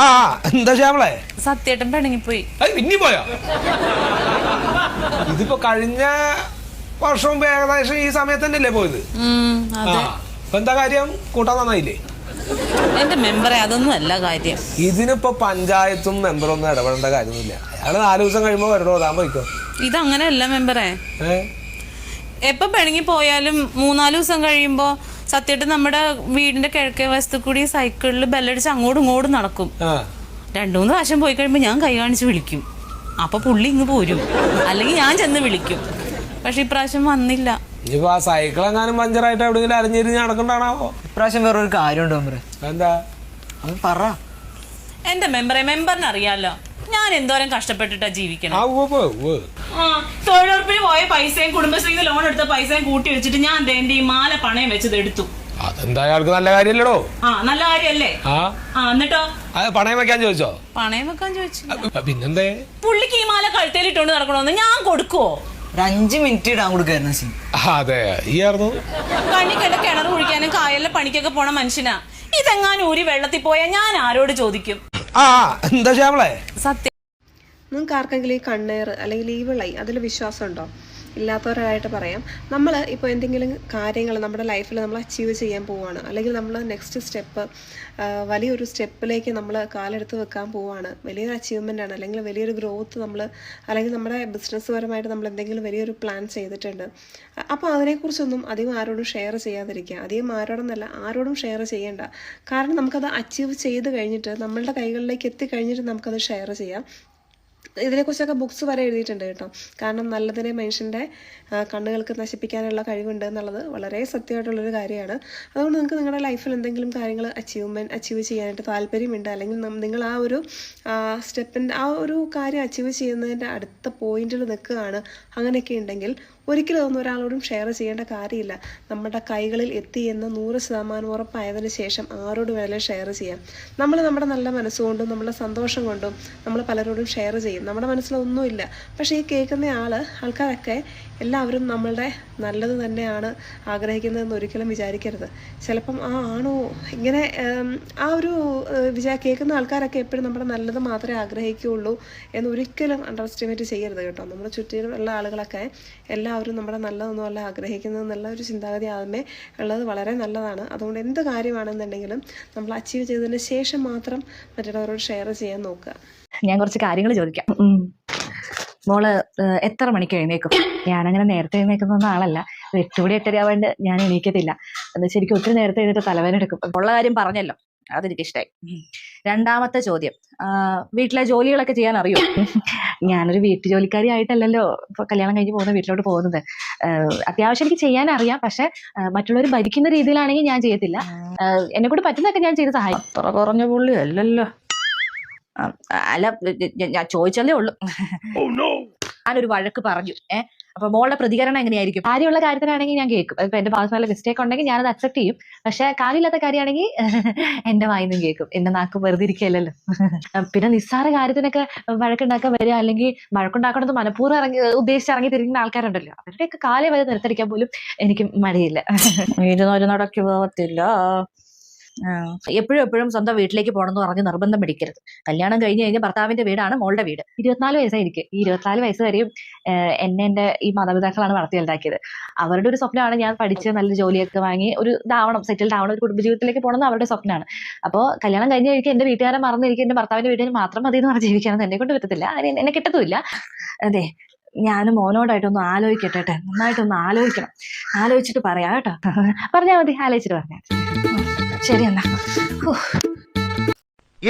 ആ എന്താ ശ്യാമളെ? സത്യേട്ടൻ പിണങ്ങിപ്പോയി. പിന്നെ പോയോ? ഇതിപ്പോ കഴിഞ്ഞ വർഷം ഏകദേശം ഈ സമയത്ത് തന്നെയല്ലേ പോയത്? ഇപ്പൊ എന്താ കാര്യം? കൂട്ടാൻ നന്നായില്ലേ? എന്റെ മെമ്പറെ അതൊന്നും അല്ല കാര്യം. ഇതിനിപ്പോ പഞ്ചായത്തും മെമ്പറൊന്നും ഇടപെടേണ്ട കാര്യമൊന്നുമില്ല. അയാള് 4 ദിവസം കഴിയുമ്പോ വരണോ താൻ പോയിക്കോ. ഇതങ്ങനെയല്ല മെമ്പറെ. എപ്പൊ പിണങ്ങി പോയാലും 3-4 ദിവസം കഴിയുമ്പോ സത്യേട്ടൻ നമ്മുടെ വീടിന്റെ കിഴക്കേ വശത്ത് കൂടി സൈക്കിളിൽ ബെല്ലടിച്ച് അങ്ങോട്ടും ഇങ്ങോട്ടും നടക്കും. 2-3 പ്രാവശ്യം പോയി കഴിയുമ്പോ ഞാൻ കൈ കാണിച്ച് വിളിക്കും. അപ്പൊ പുള്ളി ഇങ്ങ് പോരും, അല്ലെങ്കിൽ ഞാൻ ചെന്ന് വിളിക്കും. പക്ഷെ ഇപ്രാവശ്യം വന്നില്ല. ഇനിയിപ്പോ ആ സൈക്കിൾ എങ്ങാനും പഞ്ചറായിട്ട് എവിടെയെങ്കിലും അരഞ്ഞിരിഞ്ഞ് നടക്കണ്ടാണാവോ? ഇപ്രാവശ്യം വേറൊരു കാര്യമുണ്ടോ മെമ്പറെ? എന്താ അത് പറ. എന്റെ മെമ്പറിന് അറിയാലോ ഞാൻ എന്തോരം കഷ്ടപ്പെട്ടിട്ടാ ജീവിക്കണം. തൊഴിലുറപ്പിന് പോയ പൈസയും കുടുംബശ്രീന്ന് ലോൺ എടുത്ത പൈസയും കൂട്ടി വെച്ചിട്ട് ഞാൻ എന്റെ ഈ മാല പണയം വെച്ചത് എടുത്തു. അതെന്താ അയാൾക്ക് നല്ല കാര്യല്ലടോ? നല്ല കാര്യല്ലേ? എന്നിട്ടോ പണയം വെക്കാൻ ചോദിച്ചോ? പണയം വെക്കാൻ ചോദിച്ചു. പിന്നെന്തേ? പുള്ളിക്ക് ഈ മാല കഴുത്തേലിട്ടോണ്ട് നടക്കണോന്ന് ഞാൻ കൊടുക്കുവോ? ഒരു 5 മിനിറ്റ് ഇടാൻ കൊടുക്കായിരുന്നു. അതെ, ഈയായിരുന്നു കണ്ണി കണ്ട കിണർ കുഴിക്കാനും കായലിലെ പണിക്കൊക്കെ പോണ മനുഷ്യനാ. ഇതെങ്ങാനും ഊരി വെള്ളത്തിൽ പോയാ ഞാൻ ആരോട് ചോദിക്കും? എന്താ ശ്യാമളെ? സത്യം. നിങ്ങൾക്ക് ആർക്കെങ്കിലും ഈ കണ്ണേറ് അല്ലെങ്കിൽ ഈ വിളൈ അതിൽ വിശ്വാസമുണ്ടോ? ഇല്ലാത്തവരായിട്ട് പറയാം. നമ്മൾ ഇപ്പോൾ എന്തെങ്കിലും കാര്യങ്ങൾ നമ്മുടെ ലൈഫിൽ നമ്മൾ അച്ചീവ് ചെയ്യാൻ പോവുകയാണ്, അല്ലെങ്കിൽ നമ്മൾ നെക്സ്റ്റ് സ്റ്റെപ്പ് വലിയൊരു സ്റ്റെപ്പിലേക്ക് നമ്മൾ കാലെടുത്ത് വെക്കാൻ പോവുകയാണ്, വലിയൊരു അച്ചീവ്മെൻ്റ് ആണ്, അല്ലെങ്കിൽ വലിയൊരു ഗ്രോത്ത് നമ്മൾ, അല്ലെങ്കിൽ നമ്മുടെ ബിസിനസ് പരമായിട്ട് നമ്മൾ എന്തെങ്കിലും വലിയൊരു പ്ലാൻ ചെയ്തിട്ടുണ്ട്. അപ്പോൾ അതിനെക്കുറിച്ചൊന്നും അധികം ആരോടും ഷെയർ ചെയ്യാതിരിക്കുക. അധികം ആരോടും ഷെയർ ചെയ്യേണ്ട. കാരണം നമുക്കത് അച്ചീവ് ചെയ്ത് കഴിഞ്ഞിട്ട് നമ്മളുടെ കൈകളിലേക്ക് എത്തിക്കഴിഞ്ഞിട്ട് നമുക്കത് ഷെയർ ചെയ്യാം. ഇതിനെക്കുറിച്ചൊക്കെ ബുക്സ് വരെ എഴുതിയിട്ടുണ്ട് കേട്ടോ. കാരണം നല്ലതിനെ മനുഷ്യൻ്റെ കണ്ണുകൾക്ക് നശിപ്പിക്കാനുള്ള കഴിവുണ്ട് എന്നുള്ളത് വളരെ സത്യമായിട്ടുള്ളൊരു കാര്യമാണ്. അതുകൊണ്ട് നിങ്ങൾക്ക് നിങ്ങളുടെ ലൈഫിൽ എന്തെങ്കിലും കാര്യങ്ങൾ അച്ചീവ് ചെയ്യാനായിട്ട് താല്പര്യമുണ്ട്, അല്ലെങ്കിൽ നിങ്ങൾ ആ ഒരു സ്റ്റെപ്പിൻ്റെ ആ ഒരു കാര്യം അച്ചീവ് ചെയ്യുന്നതിൻ്റെ അടുത്ത പോയിന്റിൽ നിൽക്കുകയാണ്, അങ്ങനെയൊക്കെ ഉണ്ടെങ്കിൽ ഒരിക്കലും അതൊന്നും ഒരാളോടും ഷെയർ ചെയ്യേണ്ട കാര്യമില്ല. നമ്മുടെ കൈകളിൽ എത്തി എന്ന് 100% ഉറപ്പായതിന് ശേഷം ആരോട് വേണേലും ഷെയർ ചെയ്യാം. നമ്മൾ നമ്മുടെ നല്ല മനസ്സുകൊണ്ടും നമ്മുടെ സന്തോഷം കൊണ്ടും നമ്മൾ പലരോടും ഷെയർ ചെയ്യും. നമ്മുടെ മനസ്സിലൊന്നുമില്ല. പക്ഷേ ഈ കേൾക്കുന്ന ആൾക്കാരൊക്കെ എല്ലാവരും നമ്മളുടെ നല്ലത് തന്നെയാണ് ആഗ്രഹിക്കുന്നതെന്ന് ഒരിക്കലും വിചാരിക്കരുത്. ചിലപ്പം ആണോ ഇങ്ങനെ ആ ഒരു കേൾക്കുന്ന ആൾക്കാരൊക്കെ എപ്പോഴും നമ്മുടെ നല്ലത് മാത്രമേ ആഗ്രഹിക്കുകയുള്ളൂ എന്ന് ഒരിക്കലും അണ്ടർ എസ്റ്റിമേറ്റ് ചെയ്യരുത് കേട്ടോ. നമ്മുടെ ചുറ്റിലുള്ള ആളുകളൊക്കെ എല്ലാവരും നമ്മുടെ നല്ലതൊന്നും അല്ല ആഗ്രഹിക്കുന്നതെന്നുള്ള ഒരു ചിന്താഗതി ആദ്യമേ ഉള്ളത് വളരെ നല്ലതാണ്. അതുകൊണ്ട് എന്ത് കാര്യമാണെന്നുണ്ടെങ്കിലും നമ്മൾ അച്ചീവ് ചെയ്തതിന് ശേഷം മാത്രം മറ്റുള്ളവരോട് ഷെയർ ചെയ്യാൻ നോക്കുക. ഞാൻ കുറച്ച് കാര്യങ്ങൾ ചോദിക്കാം. മോള് എത്ര മണിക്ക് എഴുന്നേക്കും? ഞാനങ്ങനെ നേരത്തെ എഴുന്നേക്കുന്ന ആളല്ല. 8 മണി 8:30 ആവാണ്ട് ഞാൻ എണീക്കത്തില്ല. എന്ന് വെച്ചാൽ എനിക്ക് ഒത്തിരി നേരത്തെ എഴുന്നേറ്റ് തലവേദന എടുക്കും. ഉള്ള കാര്യം പറഞ്ഞല്ലോ, അതെനിക്ക് ഇഷ്ടമായി. 2ാമത്തെ ചോദ്യം, വീട്ടിലെ ജോലികളൊക്കെ ചെയ്യാൻ അറിയോ? ഞാനൊരു വീട്ടുജോലിക്കാരി ആയിട്ടല്ലല്ലോ ഇപ്പൊ കല്യാണം കഴിഞ്ഞ് പോകുന്ന വീട്ടിലോട്ട് പോകുന്നത്. അത്യാവശ്യം എനിക്ക് ചെയ്യാൻ അറിയാം. പക്ഷെ മറ്റുള്ളവർ ഭരിക്കുന്ന രീതിയിലാണെങ്കിൽ ഞാൻ ചെയ്യത്തില്ല. എന്നെ കൂടെ പറ്റുന്നതൊക്കെ ഞാൻ ചെയ്ത് സഹായിക്കും. അത്ര കുറഞ്ഞ പുള്ളി അല്ലല്ലോ. അല്ല, ഞാൻ ചോദിച്ചല്ലേ ഉള്ളു. ഞാനൊരു വഴക്ക് പറഞ്ഞു. അപ്പൊ മോളുടെ പ്രതികരണം എങ്ങനെയായിരിക്കും? കാര്യമുള്ള കാര്യത്തിനാണെങ്കിൽ ഞാൻ കേൾക്കും. ഇപ്പൊ എന്റെ ഭാഗത്ത് നല്ല മിസ്റ്റേക്ക് ഉണ്ടെങ്കിൽ ഞാനത് അക്സെപ്റ്റ് ചെയ്യും. പക്ഷെ കാര്യമില്ലാത്ത കാര്യമാണെങ്കിൽ എന്റെ വായിന്നും കേൾക്കും. എന്റെ നാക്ക് വെറുതെ ഇരിക്കുകയല്ലല്ലോ. പിന്നെ നിസ്സാര കാര്യത്തിനൊക്കെ വഴക്കുണ്ടാക്കാൻ വരിക, അല്ലെങ്കിൽ വഴക്കുണ്ടാക്കണത് മനഃപൂർവ്വം ഉദ്ദേശിച്ചിറങ്ങി തിരിഞ്ഞ ആൾക്കാരുണ്ടല്ലോ, അവരുടെയൊക്കെ കാലം വരെ നിർത്തടിക്കാൻ പോലും എനിക്ക് മടിയില്ല. ഇതൊന്നും നടക്കി പോകത്തില്ല. എപ്പോഴും സ്വന്തം വീട്ടിലേക്ക് പോകണമെന്ന് പറഞ്ഞ് നിർബന്ധം പിടിക്കരുത്. കല്യാണം കഴിഞ്ഞ് കഴിഞ്ഞാൽ ഭർത്താവിന്റെ വീടാണ് മോളുടെ വീട്. 24 വയസ്സായി എനിക്ക്. ഈ 24 വയസ്സ് വരെയും എന്റെ ഈ മാതാപിതാക്കളാണ് വളർത്തി വലുതാക്കിയത്. അവരുടെ ഒരു സ്വപ്നമാണ് ഞാൻ പഠിച്ച് നല്ല ജോലിയൊക്കെ വാങ്ങി ഒരു സെറ്റിൽഡ് ആവണം, ഒരു കുടുംബജീവിതത്തിലേക്ക് പോകണമെന്ന് അവരുടെ സ്വപ്നമാണ്. അപ്പോൾ കല്യാണം കഴിഞ്ഞ് കഴിക്കാൻ എന്റെ വീട്ടുകാരെ മറന്നിരിക്കും, എന്റെ ഭർത്താവിന്റെ വീട്ടിൽ മാത്രം മതി എന്ന് പറഞ്ഞ് ജീവിക്കാനൊന്നും എന്നെ കൊണ്ട് പറ്റത്തില്ല. എന്നെ കിട്ടത്തുമില്ല. അതെ, ഞാൻ മോനോടായിട്ടൊന്ന് ആലോചിക്കട്ടെ. നന്നായിട്ടൊന്ന് ആലോചിക്കണം. ആലോചിച്ചിട്ട് പറയാം കേട്ടോ. പറഞ്ഞാൽ മതി, ആലോചിച്ചിട്ട് പറഞ്ഞാൽ ശരി. എന്നാ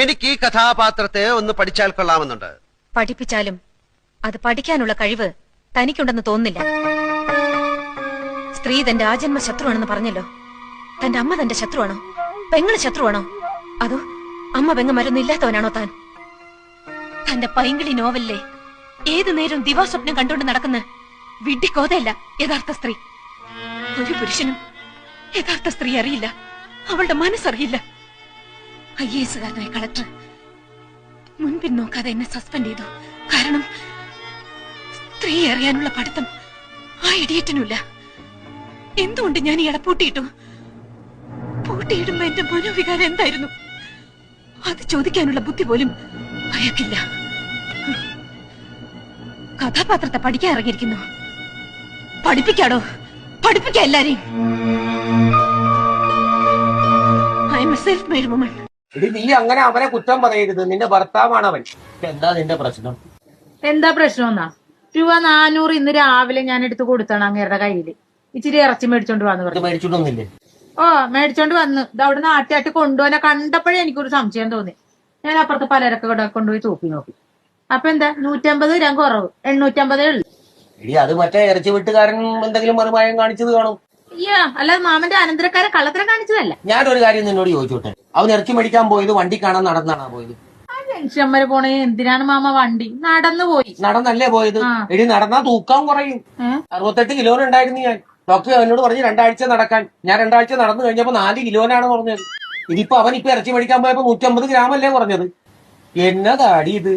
എനിക്ക് ഈ കഥാപാത്രത്തെ ഒന്ന് പഠിച്ചാൽ കൊള്ളാമെന്നുണ്ട്. പഠിപ്പിച്ചാലും അത് പഠിക്കാനുള്ള കഴിവ് തനിക്കുണ്ടെന്ന് തോന്നുന്നില്ല. സ്ത്രീ തന്റെ ആജന്മ ശത്രുവാണെന്ന് പറഞ്ഞല്ലോ. തന്റെ അമ്മ തന്റെ ശത്രുവാണോ? പെങ്ങള് ശത്രുവാണോ? അതോ അമ്മ പെങ്ങന്മാരൊന്നും ഇല്ലാത്തവനാണോ താൻ? തന്റെ പൈങ്കിളി നോവലിലെ ഏതു നേരം ദിവാസ്വപ്നം കണ്ടുകൊണ്ട് നടക്കുന്ന വിഡ്ഢിക്കോതയല്ല യഥാർത്ഥ സ്ത്രീ. ഒരു പുരുഷനും യഥാർത്ഥ സ്ത്രീ അറിയില്ല, അവളുടെ മനസ്സറിയില്ല. IAS കാരനായ കളക്ടർ മുൻപിൻ നോക്കാതെ എന്നെ സസ്പെൻഡ് ചെയ്തു. കാരണം സ്ത്രീ അറിയാനുള്ള പഠിത്തം ആ ഇഡിയറ്റിനുമില്ല. എന്തുകൊണ്ട് ഞാൻ ഇയാളെ പൂട്ടിയിട്ടു? പൂട്ടിയിടുമ്പോ എന്റെ മനോവികാരം എന്തായിരുന്നു? അത് ചോദിക്കാനുള്ള ബുദ്ധി പോലും അയാൾക്കില്ല. കഥാപാത്രത്തെ പഠിക്കാൻ ഇറങ്ങിയിരിക്കുന്നു. പഠിപ്പിക്കാടോ, പഠിപ്പിക്കാ എല്ലാരെയും. I M A self made woman. നീ അങ്ങനെ അവനെ കുറ്റം പറയരുത്. നിന്റെ ഭർത്താവാണ് അവൻ. എന്താ നിന്റെ പ്രശ്നം? എന്താ പ്രശ്നം എന്നാ? 400 ഇന്ന് രാവിലെ ഞാൻ എടുത്ത് കൊടുത്താണ് അങ്ങേരുടെ കയ്യില്. ഇച്ചിരി ഇറച്ചി മേടിച്ചോണ്ട് വന്നു പറഞ്ഞു. മേടിച്ചിട്ടൊന്നില്ലേ? ഓ മേടിച്ചോണ്ട് വന്ന് ഇത് അവിടെ നാട്ടിയായിട്ട് കൊണ്ടുപോകാനെ കണ്ടപ്പോഴേ എനിക്കൊരു സംശയം തോന്നി. ഞാൻ അപ്പുറത്ത് പലരൊക്കെ കൊണ്ടുപോയി തൂക്കി നോക്കി. അപ്പൊ എന്താ 150 gram കുറവ്, 850 ഉള്ളു. അത് മറ്റേ ഇറച്ചി വീട്ടുകാരൻ എന്തെങ്കിലും മറുമായം കാണിച്ചത് കാണും. അയ്യാ, അല്ലാതെ മാമന്റെ അനന്തരക്കാരെ കള്ളത്തരം കാണിച്ചതല്ല. ഞാനൊരു കാര്യം നിന്നോട് ചോദിച്ചോട്ടെ, അവൻ ഇറച്ചി മേടിക്കാൻ പോയത് വണ്ടി കാണാൻ നടന്നാണോ പോയത്? ആ ജംഗ്ഷൻ വരെ പോണേ എന്തിനാണ് മാമ വണ്ടി? നടന്നു പോയി. നടന്നല്ലേ പോയത്? എടി നടന്നാ തൂക്കാൻ കുറയും. 68 കിലോനുണ്ടായിരുന്നു ഞാൻ. ഡോക്ടർ അവനോട് പറഞ്ഞു 2 ആഴ്ച നടക്കാൻ. ഞാൻ 2 ആഴ്ച നടന്നു കഴിഞ്ഞപ്പോ 4 കിലോനാണ് പറഞ്ഞത്. ഇതിപ്പോ അവൻ ഇപ്പൊ ഇറച്ചി മേടിക്കാൻ പോയപ്പോ 150 gram അല്ലേ പറഞ്ഞത്. എന്നതാടി ഇത്?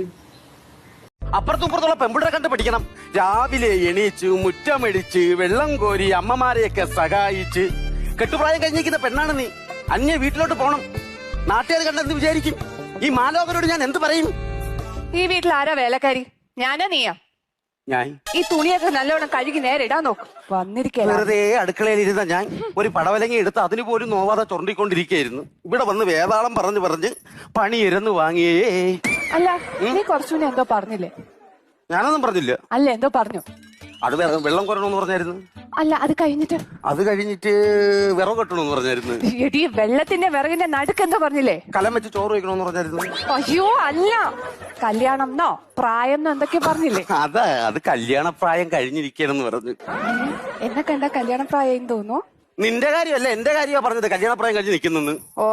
അപ്പുറത്തും ഇപ്പുറത്തുള്ള പെമ്പിളരെ കണ്ട് പഠിക്കണം. രാവിലെ എണീച്ച് മുറ്റമടിച്ച് വെള്ളം കോരി അമ്മമാരെയൊക്കെ സഹായിച്ച് കെട്ടുപ്രായം കഴിഞ്ഞിരിക്കുന്ന പെണ്ണാണ് നീ. അന്യ വീട്ടിലോട്ട് പോണം. നാട്ടുകാർ കണ്ടെന്ന് വിചാരിക്കും. ഈ മാലോകരോട് ഞാൻ എന്ത് പറയും? ഈ വീട്ടിൽ ആരാ വേലക്കാരി? ഞാനാ നീയാ? ഞാൻ ഈ തുണിയൊക്കെ നല്ലോണം കഴുകി നേരെ ഇടാൻ നോക്കും. വന്നിരിക്കല വെറുതെ അടുക്കളയിൽ ഇരുന്ന ഞാൻ ഒരു പടവലങ്ങി എടുത്ത് അതിന് പോലും നോവാതെ ചുരണ്ടിക്കൊണ്ടിരിക്കുകയായിരുന്നു. ഇവിടെ വന്ന് വേതാളം പറഞ്ഞ് പണി ഇരുന്ന് വാങ്ങിയേ. അല്ല, നീ കുറച്ചുകൂടി എന്തോ പറഞ്ഞില്ലേ? ഞാനൊന്നും പറഞ്ഞില്ല. അല്ല, എന്തോ പറഞ്ഞു. അത് വെള്ളം കുറയണമെന്ന് പറഞ്ഞായിരുന്നു. അല്ല, അത് കഴിഞ്ഞിട്ട് വിറവ് കെട്ടണമെന്ന് പറഞ്ഞായിരുന്നു. എടി, വെള്ളത്തിന്റെ വിറകിന്റെ നടുക്ക് എന്തോ പറഞ്ഞില്ലേ? കലം വെച്ച് ചോറ് വയ്ക്കണമെന്ന് പറഞ്ഞായിരുന്നു. അയ്യോ അല്ല, കല്യാണം എന്നോ പ്രായം എന്നോ എന്തൊക്കെയോ പറഞ്ഞില്ലേ? അത് കല്യാണപ്രായം കഴിഞ്ഞിരിക്കണെന്ന് പറഞ്ഞു. എന്നെ കണ്ട കല്യാണപ്രായം തോന്നുന്നു. നിന്റെ കാര്യമല്ല, എന്റെ കാര്യമാ പറഞ്ഞത് കല്യാണപ്രായം കഴിഞ്ഞ് നിൽക്കുന്നെന്ന്. ഓ,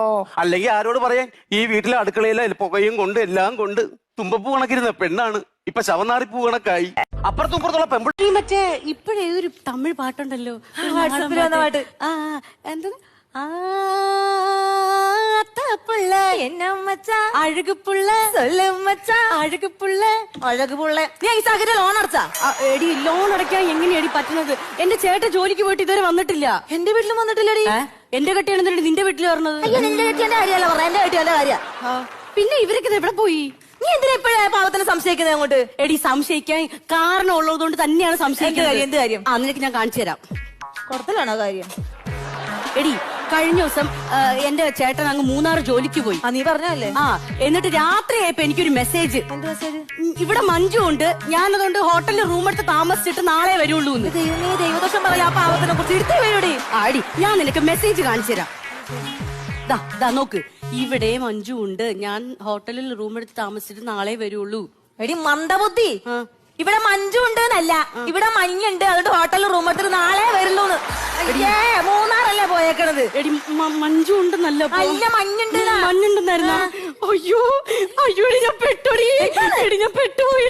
അല്ലെങ്കിൽ ആരോട് പറയാൻ? ഈ വീട്ടിലെ അടുക്കളയിലെ പുകയും കൊണ്ട് എല്ലാം കൊണ്ട് തുമ്പപ്പൂ കണക്കിരുന്ന പെണ്ണാണ് ഇപ്പൊ ശവനാറിപ്പൂ കണക്കായി. അപ്പുറത്തും ഇപ്പുറത്തുള്ള പെമ്പിൾ മറ്റേ ഇപ്പഴേ ഒരു തമിഴ് പാട്ടുണ്ടല്ലോ, വാട്സാപ്പിൽ വന്ന പാട്ട്. എന്താ അഴകുപ്പുള്ള അഴകുപ്പുള്ള അഴകുപുള്ള നീ ഈ സാഹചര്യം ലോൺ അടച്ചാ? എടി, ലോൺ അടയ്ക്കാൻ എങ്ങനെയാടി പറ്റുന്നത്? എന്റെ ചേട്ടൻ ജോലിക്ക് പോയിട്ട് ഇതുവരെ വന്നിട്ടില്ല. എന്റെ വീട്ടിലും വന്നിട്ടില്ലടി. എന്റെ കെട്ടിയാണ് നിന്റെ വീട്ടിൽ പറഞ്ഞത്. അയ്യോ, നിന്റെ കെട്ടിയന്റെ കാര്യമല്ല പറഞ്ഞ, എന്റെ കെട്ടിയന്റെ കാര്യ. പിന്നെ ഇവരൊക്കെ എവിടെ പോയി? നീ എന്തിനാ എപ്പോഴാ പാവത്തിനെ സംശയിക്കുന്നത് അങ്ങോട്ട്? എടി, സംശയിക്കാൻ കാരണം ഉള്ളതുകൊണ്ട് തന്നെയാണ് സംശയിക്കുന്നത്. എന്ത് കാര്യം? നിനക്ക് ഞാൻ കാണിച്ചു തരാം. കൊടുത്തലാണോ കാര്യം? എടി, കഴിഞ്ഞ ദിവസം എന്റെ ചേട്ടൻ അങ്ങ് 3 ജോലിക്ക് പോയി. നീ പറഞ്ഞല്ലേ? എന്നിട്ട് രാത്രിയായപ്പോ എനിക്കൊരു മെസ്സേജ്. എന്ത് മെസ്സേജ്? ഇവിടെ മഞ്ജു ഉണ്ട്, ഞാനതുകൊണ്ട് ഹോട്ടലിൽ റൂം എടുത്ത് താമസിച്ചിട്ട് നാളെ വരുള്ളൂ. നീ ദൈവദോഷം പറയാ പാവത്തിനെ കുറിച്ച് എടുത്തേ വരൂടി. ആടി, ഞാൻ നിനക്ക് മെസ്സേജ് കാണിച്ചു തരാം. നോക്ക്, ഇവിടെ മഞ്ജു ഉണ്ട്, ഞാൻ ഹോട്ടലിൽ റൂം എടുത്ത് താമസിച്ചിട്ട് നാളെ വരുള്ളൂ. എടി മന്ദബുദ്ധി, ഇവിടെ മഞ്ജു ഉണ്ട് എന്നല്ല, ഇവിടെ മഞ്ഞുണ്ട്, അതുകൊണ്ട് ഹോട്ടലിൽ റൂം എടുത്തിട്ട് നാളെ വരുള്ളൂന്ന്. മൂന്നാറല്ലേ പോയേക്കണത്? എടി, മഞ്ജു ഉണ്ടെന്നല്ല, അല്ല മഞ്ഞുണ്ട്. മഞ്ഞുണ്ടെന്നായിരുന്ന? അയ്യോ അയ്യോ, ഞാൻ പെട്ടോടി. ഞാൻ പെട്ടുപോയി.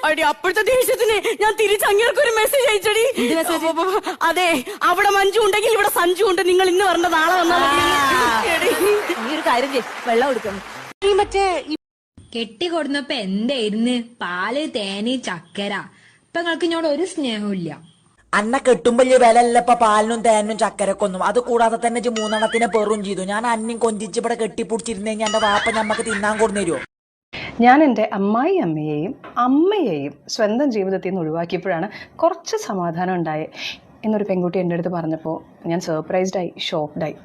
അടി, അപ്പോഴത്തെ ദേഷ്യത്തിന് ഞാൻ തിരിച്ചങ്ങേർക്ക് ഒരു മെസ്സേജ് അയച്ചടി. അതെ, അവിടെ മഞ്ജു ഉണ്ടെങ്കിൽ ഇവിടെ സഞ്ജു ഉണ്ട്, നിങ്ങൾ ഇന്ന് വരണ്ട, നാളെ വന്നാൽ മതി. നീ ഒരു കാര്യം ചെയ്യ്, വെള്ളം എടുക്കണം. ഈ മറ്റേ കെട്ടിക്കൊടുന്നപ്പോ എന്തായിരുന്നു? പാല്, തേന്, ചക്കര. ഇപ്പൊ നിങ്ങൾക്ക് ഇങ്ങോട്ട് ഒരു സ്നേഹമില്ല. അന്ന കെട്ടുമ്പോ വിലല്ലപ്പ പാലിനും തേനും ചക്കരക്കൊന്നും. അത് കൂടാതെ തന്നെ 3 പെറും ചെയ്തു. ഞാൻ അന്യം കൊഞ്ചിച്ച് ഇവിടെ കെട്ടിപ്പിടിച്ചിരുന്നേ എന്റെ വാപ്പ ഞമ്മക്ക് തിന്നാൻ കൊടുന്നേരോ? ഞാൻ എൻ്റെ അമ്മയെയും സ്വന്തം ജീവിതത്തിൽ നിന്ന് ഒഴിവാക്കിയപ്പോഴാണ് കുറച്ച് സമാധാനം ഉണ്ടായത് എന്നൊരു പെൺകുട്ടി എൻ്റെ അടുത്ത് പറഞ്ഞപ്പോൾ ഞാൻ സർപ്രൈസ്ഡായി, ഷോക്ക്ഡായി.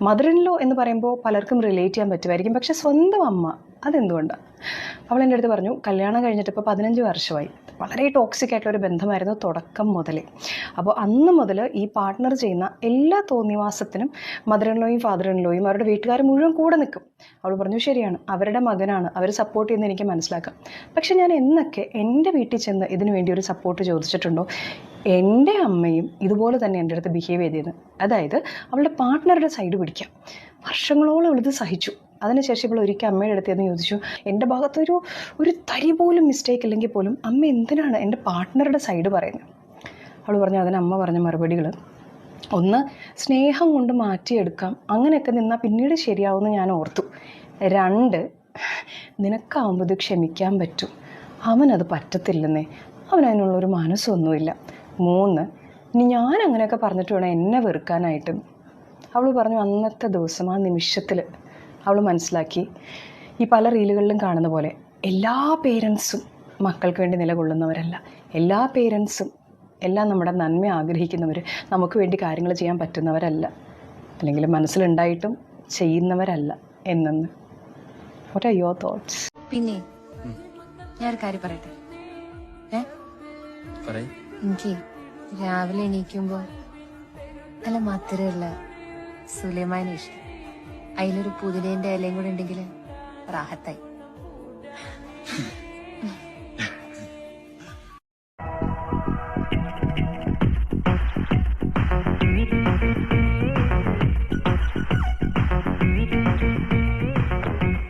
മദർ ഇൻ ലോ എന്ന് പറയുമ്പോൾ പലർക്കും റിലേറ്റ് ചെയ്യാൻ പറ്റുമായിരിക്കും, പക്ഷേ സ്വന്തം അമ്മ അതെന്തുകൊണ്ടാണ്? അവൾ എൻ്റെ അടുത്ത് പറഞ്ഞു, കല്യാണം കഴിഞ്ഞിട്ട് ഇപ്പോൾ 15 വർഷമായി. വളരെ ടോക്സിക് ആയിട്ടുള്ളൊരു ബന്ധമായിരുന്നു തുടക്കം മുതലേ. അപ്പോൾ അന്ന് മുതൽ ഈ പാർട്ട്ണർ ചെയ്യുന്ന എല്ലാ തോന്നിവാസത്തിനും മദർ ഇൻ ലോയും ഫാദർ ഇൻ ലോയും അവരുടെ വീട്ടുകാർ മുഴുവൻ കൂടെ നിൽക്കും. അവൾ പറഞ്ഞു, ശരിയാണ്, അവരുടെ മകനാണ്, അവർ സപ്പോർട്ട് ചെയ്യുന്നത് എനിക്ക് മനസ്സിലാക്കാം. പക്ഷെ ഞാൻ എന്നൊക്കെ എൻ്റെ വീട്ടിൽ ചെന്ന് ഇതിനു വേണ്ടി ഒരു സപ്പോർട്ട് ചോദിച്ചിട്ടുണ്ടോ? എൻ്റെ അമ്മയും ഇതുപോലെ തന്നെ എൻ്റെ അടുത്ത് ബിഹേവ് ചെയ്തത്. അതായത് അവളുടെ പാർട്ട്ണറുടെ സൈഡ് പിടിക്കാം. വർഷങ്ങളോളം അവളിത് സഹിച്ചു. അതിനുശേഷം ഇപ്പോൾ ഒരിക്കൽ അമ്മയുടെ അടുത്ത് എന്ന് ചോദിച്ചു, എൻ്റെ ഭാഗത്തൊരു തരി പോലും മിസ്റ്റേക്ക് ഇല്ലെങ്കിൽ പോലും അമ്മ എന്തിനാണ് എൻ്റെ പാർട്ട്ണറുടെ സൈഡ് പറയുന്നത്? അവൾ പറഞ്ഞു, അതിന് അമ്മ പറഞ്ഞ മറുപടികൾ, 1, സ്നേഹം കൊണ്ട് മാറ്റിയെടുക്കാം, അങ്ങനെയൊക്കെ നിന്നാൽ പിന്നീട് ശരിയാവുമെന്ന് ഞാൻ ഓർത്തു. 2, നിനക്കാവുമ്പോൾ ഇത് ക്ഷമിക്കാൻ പറ്റും, അവനത് പറ്റത്തില്ലെന്നേ, അവനതിനുള്ളൊരു മനസ്സൊന്നുമില്ല. 3, ഇനി ഞാൻ അങ്ങനെയൊക്കെ പറഞ്ഞിട്ട് വേണം എന്നെ വെറുക്കാനായിട്ട്. അവൾ പറഞ്ഞു, അന്നത്തെ ദിവസം ആ നിമിഷത്തിൽ അവൾ മനസ്സിലാക്കി ഈ പല റീലുകളിലും കാണുന്ന പോലെ എല്ലാ പേരൻസും മക്കൾക്ക് വേണ്ടി നിലകൊള്ളുന്നവരല്ല. എല്ലാ പേരൻസും എല്ലാം നമ്മുടെ നന്മ ആഗ്രഹിക്കുന്നവർ, നമുക്ക് വേണ്ടി കാര്യങ്ങൾ ചെയ്യാൻ പറ്റുന്നവരല്ല, അല്ലെങ്കിൽ മനസ്സിലുണ്ടായിട്ടും ചെയ്യുന്നവരല്ല എന്നെന്ന്. What are your thoughts? പിന്നെ ഞാനൊരു കാര്യം പറയട്ടെ. എനിക്ക് രാവിലെ എണീക്കുമ്പോ നല്ല മധുരമുള്ള സുലൈമാനെ ഇഷ്ടം. അതിലൊരു പുതിനേന്റെ ഇലയും കൂടെ ഉണ്ടെങ്കിൽ റാഹത്തായി.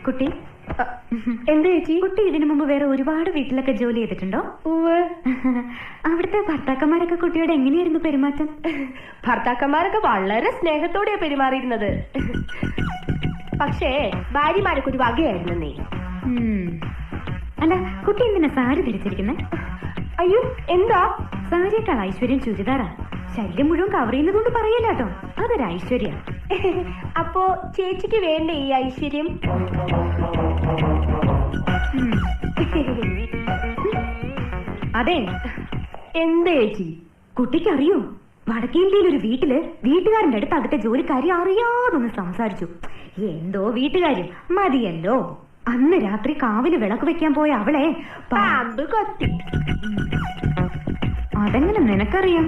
കുട്ടി എന്താ ചേച്ചി? കുട്ടി ഇതിനു മുമ്പ് വേറെ ഒരുപാട് വീട്ടിലൊക്കെ ജോലി ചെയ്തിട്ടുണ്ടോ? അവിടുത്തെ ഭർത്താക്കന്മാരൊക്കെ കുട്ടിയോട് എങ്ങനെയായിരുന്നു പെരുമാറ്റം? ഭർത്താക്കന്മാരൊക്കെ വളരെ സ്നേഹത്തോടെയാ പെരുമാറിയിരുന്നത്. പക്ഷേ ഭാര്യമാരൊക്കെ ഒരു വകയായിരുന്നു നീ. അല്ല, കുട്ടി എന്തിനാ സാരി ധരിച്ചിരിക്കുന്നത്? അയ്യോ, എന്താ? സാരിയേക്കാൾ ഐശ്വര്യം ചുരിദാറാ. ശരീരം മുഴുവൻ കവർ ചെയ്യുന്നതുകൊണ്ട് പറയല്ല കേട്ടോ, അതൊരു ഐശ്വര്യ. അപ്പോ ചേച്ചിക്ക് വേണ്ട ഈ ഐശ്വര്യം? അതെ. എന്താ ചേച്ചി? കുട്ടിക്ക് അറിയോ, വടക്കേ ഇന്ത്യയിൽ ഒരു വീട്ടില് വീട്ടുകാരന്റെ അടുത്ത് അവിടുത്തെ ജോലിക്കാരി അറിയാതൊന്ന് സംസാരിച്ചു. എന്തോ വീട്ടുകാര്യം മതിയല്ലോ. അന്ന് രാത്രി കാവില് വിളക്ക് വെക്കാൻ പോയ അവളെ പാമ്പ് കൊത്തി. അതെങ്ങനെ നിനക്കറിയാം?